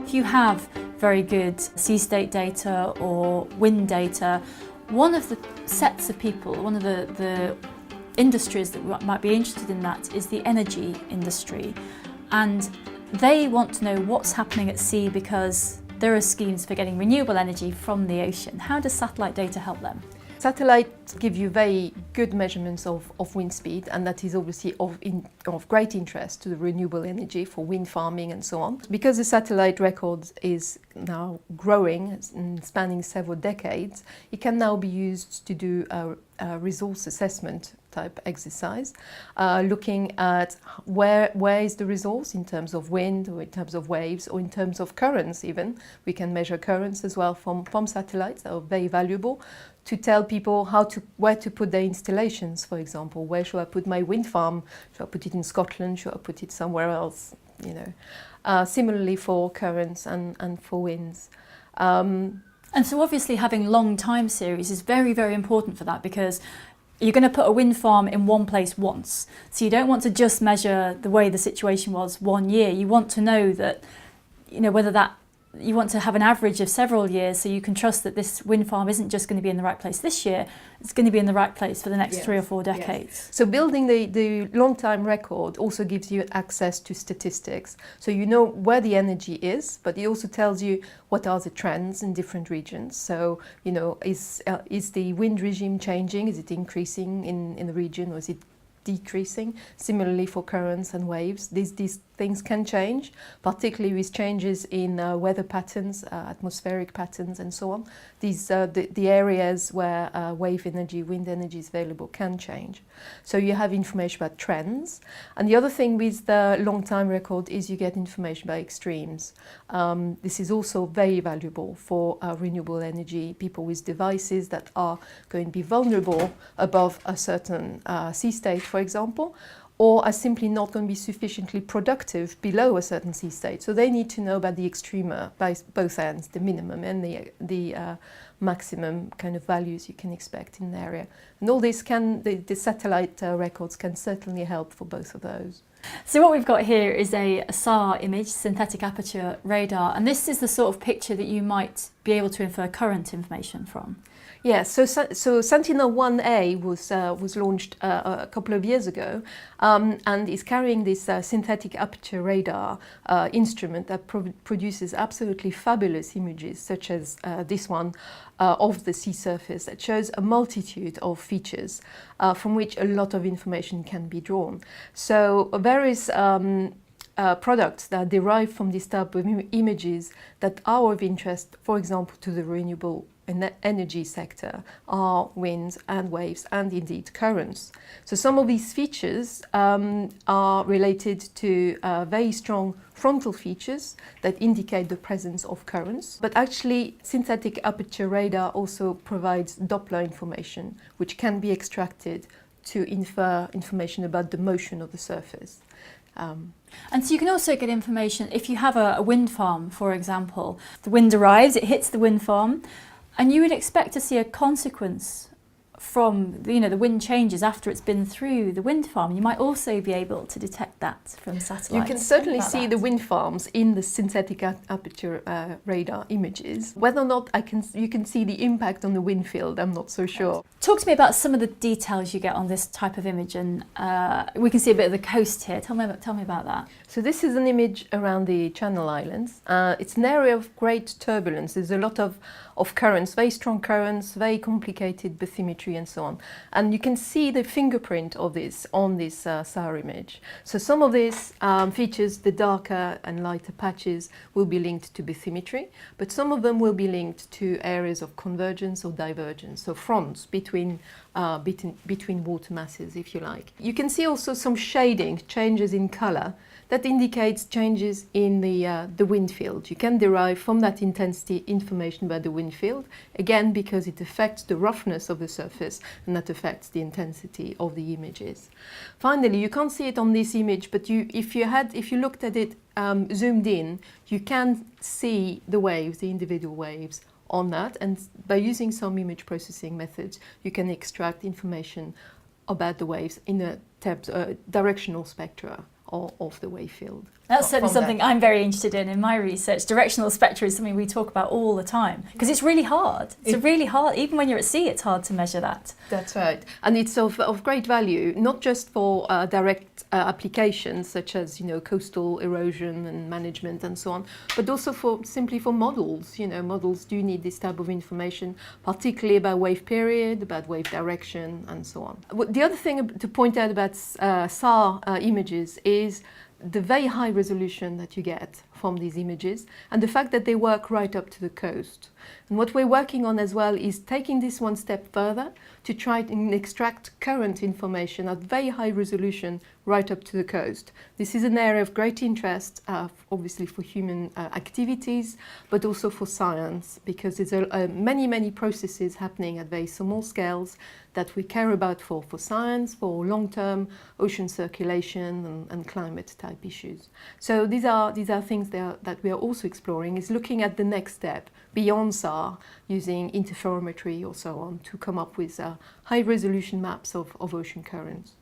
If you have very good sea state data or wind data, one of the sets of people, one of the industries that might be interested in that is the energy industry. And they want to know what's happening at sea because there are schemes for getting renewable energy from the ocean. How does satellite data help them? Satellites give you very good measurements of wind speed, and that is obviously of great interest to the renewable energy for wind farming and so on. Because the satellite record is now growing and spanning several decades, it can now be used to do a resource assessment type exercise, looking at where is the resource in terms of wind or in terms of waves or in terms of currents even. We can measure currents as well from satellites that are very valuable to tell people where to put their installations, for example. Where should I put my wind farm? Should I put it in Scotland? Should I put it somewhere else? You know. Similarly for currents and for winds. And so obviously having long time series is very, very important for that, because you're going to put a wind farm in one place once. So you don't want to just measure the way the situation was 1 year. You want to know that, you know, you want to have an average of several years, so you can trust that this wind farm isn't just going to be in the right place this year, it's going to be in the right place for the next 3 or 4 decades. Yes. So building the long time record also gives you access to statistics. So you know where the energy is, but it also tells you what are the trends in different regions. So, you know, is the wind regime changing? Is it increasing in the region, or is it decreasing? Similarly for currents and waves, these things can change, particularly with changes in weather patterns, atmospheric patterns and so on. These the areas where wave energy, wind energy is available can change. So you have information about trends. And the other thing with the long time record is you get information about extremes. This is also very valuable for renewable energy, people with devices that are going to be vulnerable above a certain sea state, for example, or are simply not going to be sufficiently productive below a certain sea state. So they need to know about the extrema by both ends, the minimum and the maximum kind of values you can expect in the area. And all this the satellite records can certainly help for both of those. So what we've got here is a SAR image, synthetic aperture radar, and this is the sort of picture that you might be able to infer current information from. Yes, so Sentinel-1A was launched a couple of years ago, and is carrying this synthetic aperture radar instrument that produces absolutely fabulous images, such as this one of the sea surface, that shows a multitude of features from which a lot of information can be drawn. So various products that are derived from this type of images that are of interest, for example, to the renewable energy sector, are winds and waves and indeed currents. So some of these features are related to very strong frontal features that indicate the presence of currents. But actually synthetic aperture radar also provides Doppler information, which can be extracted to infer information about the motion of the surface. And so you can also get information if you have a wind farm, for example. The wind arrives, it hits the wind farm, and you would expect to see a consequence from the wind changes after it's been through the wind farm. You might also be able to detect that from satellites. You can certainly see the wind farms in the synthetic aperture radar images. Whether or not you can see the impact on the wind field, I'm not so sure. Talk to me about some of the details you get on this type of image, and we can see a bit of the coast here. Tell me about that. So this is an image around the Channel Islands. It's an area of great turbulence. There's a lot of currents, very strong currents, very complicated bathymetry and so on. And you can see the fingerprint of this on this SAR image. So some of these features, the darker and lighter patches, will be linked to bathymetry, but some of them will be linked to areas of convergence or divergence, so fronts between water masses, if you like. You can see also some shading, changes in color, that indicates changes in the wind field. You can derive from that intensity information about the wind field, again because it affects the roughness of the surface, and that affects the intensity of the images. Finally, you can't see it on this image, but if you looked at it zoomed in, you can see the waves, the individual waves on that, and by using some image processing methods, you can extract information about the waves in a directional spectra of the wave field. That's certainly something I'm very interested in my research. Directional spectra is something we talk about all the time because it's really hard. It's really hard. Even when you're at sea, it's hard to measure that. That's right. And it's of great value, not just for direct applications such as, coastal erosion and management and so on, but also simply for models. Models do need this type of information, particularly about wave period, about wave direction and so on. The other thing to point out about SAR images is the very high resolution that you get from these images and the fact that they work right up to the coast. And what we're working on as well is taking this one step further to try and extract current information at very high resolution right up to the coast. This is an area of great interest, obviously for human activities, but also for science, because there's many processes happening at very small scales that we care about for science, for long-term ocean circulation and climate type issues. So these are things that we are also exploring, is looking at the next step beyond SAR, using interferometry or so on to come up with high-resolution maps of ocean currents.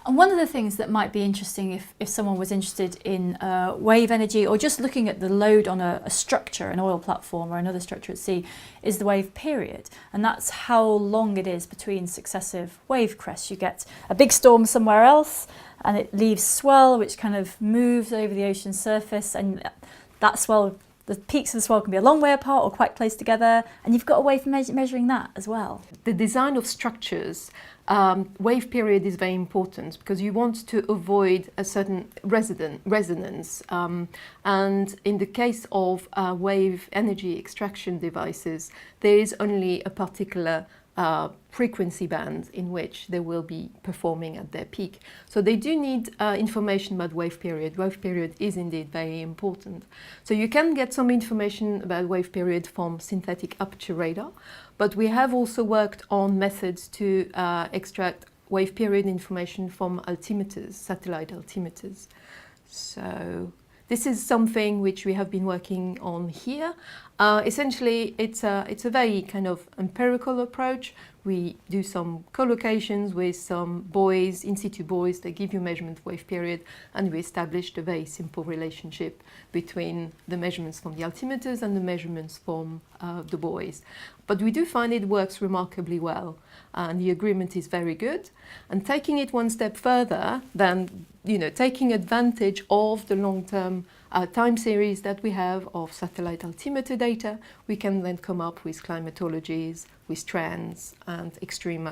And one of the things that might be interesting if someone was interested in wave energy or just looking at the load on a structure, an oil platform or another structure at sea, is the wave period. And that's how long it is between successive wave crests. You get a big storm somewhere else and it leaves swell, which kind of moves over the ocean surface, and that swell, the peaks of the swell can be a long way apart or quite close together, and you've got a way for measuring that as well. The design of structures, wave period is very important because you want to avoid a certain resonance. And in the case of wave energy extraction devices, there is only a particular frequency band in which they will be performing at their peak. So they do need information about wave period. Wave period is indeed very important. So you can get some information about wave period from synthetic aperture radar, but we have also worked on methods to extract wave period information from altimeters, satellite altimeters. So this is something which we have been working on here. Essentially, it's a very kind of empirical approach. We do some collocations with some buoys, in situ buoys, that give you measurement of wave period, and we established a very simple relationship between the measurements from the altimeters and the measurements from the buoys. But we do find it works remarkably well, and the agreement is very good. And taking it one step further, then taking advantage of the long-term time series that we have of satellite altimeter data, we can then come up with climatologies, with trends and extreme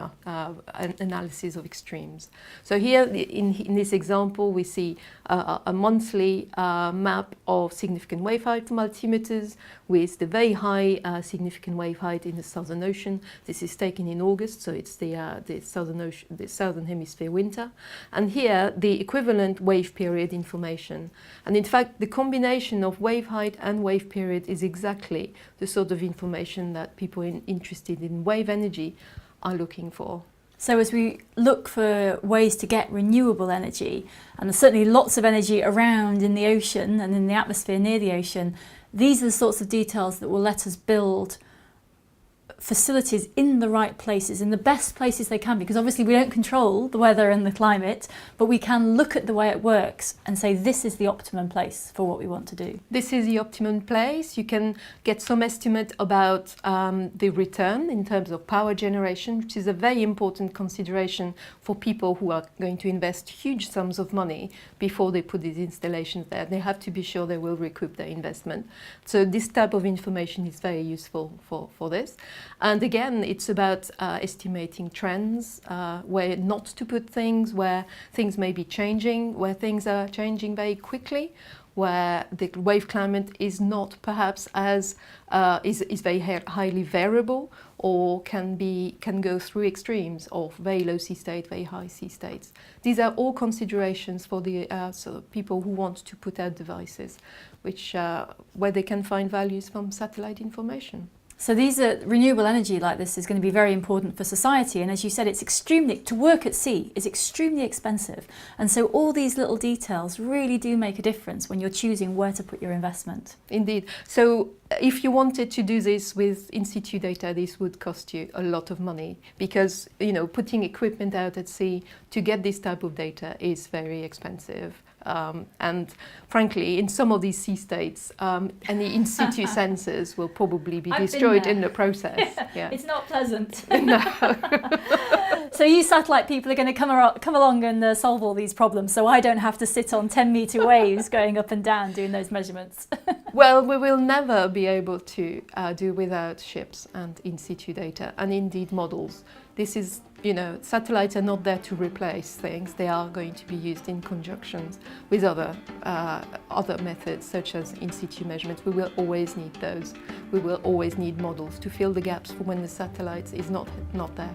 analysis of extremes. So here in this example, we see a monthly map of significant wave height from altimeters with the very high significant wave height in the Southern Ocean. This is taken in August, so it's the Southern Hemisphere winter. And here, the equivalent wave period information. And in fact, the combination of wave height and wave period is exactly the sort of information that people interested in wave energy are looking for. So as we look for ways to get renewable energy, and there's certainly lots of energy around in the ocean and in the atmosphere near the ocean, these are the sorts of details that will let us build facilities in the right places, in the best places they can be, because obviously we don't control the weather and the climate, but we can look at the way it works and say this is the optimum place for what we want to do. This is the optimum place. You can get some estimate about the return in terms of power generation, which is a very important consideration for people who are going to invest huge sums of money before they put these installations there. They have to be sure they will recoup their investment. So this type of information is very useful for this. And again, it's about estimating trends, where not to put things, where things may be changing, where things are changing very quickly, where the wave climate is not perhaps as is very highly variable, or can go through extremes of very low sea state, very high sea states. These are all considerations for the people who want to put out devices, which where they can find values from satellite information. So renewable energy like this is going to be very important for society, and as you said, to work at sea is extremely expensive, and so all these little details really do make a difference when you're choosing where to put your investment. Indeed. So if you wanted to do this with in situ data, this would cost you a lot of money, because putting equipment out at sea to get this type of data is very expensive. And frankly, in some of these sea states, any in situ sensors will probably be destroyed in the process. Yeah. It's not pleasant. No. So you satellite people are going to come along and solve all these problems, so I don't have to sit on 10-meter waves going up and down doing those measurements. Well, we will never be able to do without ships and in situ data, and indeed models. This is, satellites are not there to replace things. They are going to be used in conjunction with other methods, such as in situ measurements. We will always need those. We will always need models to fill the gaps for when the satellite is not there.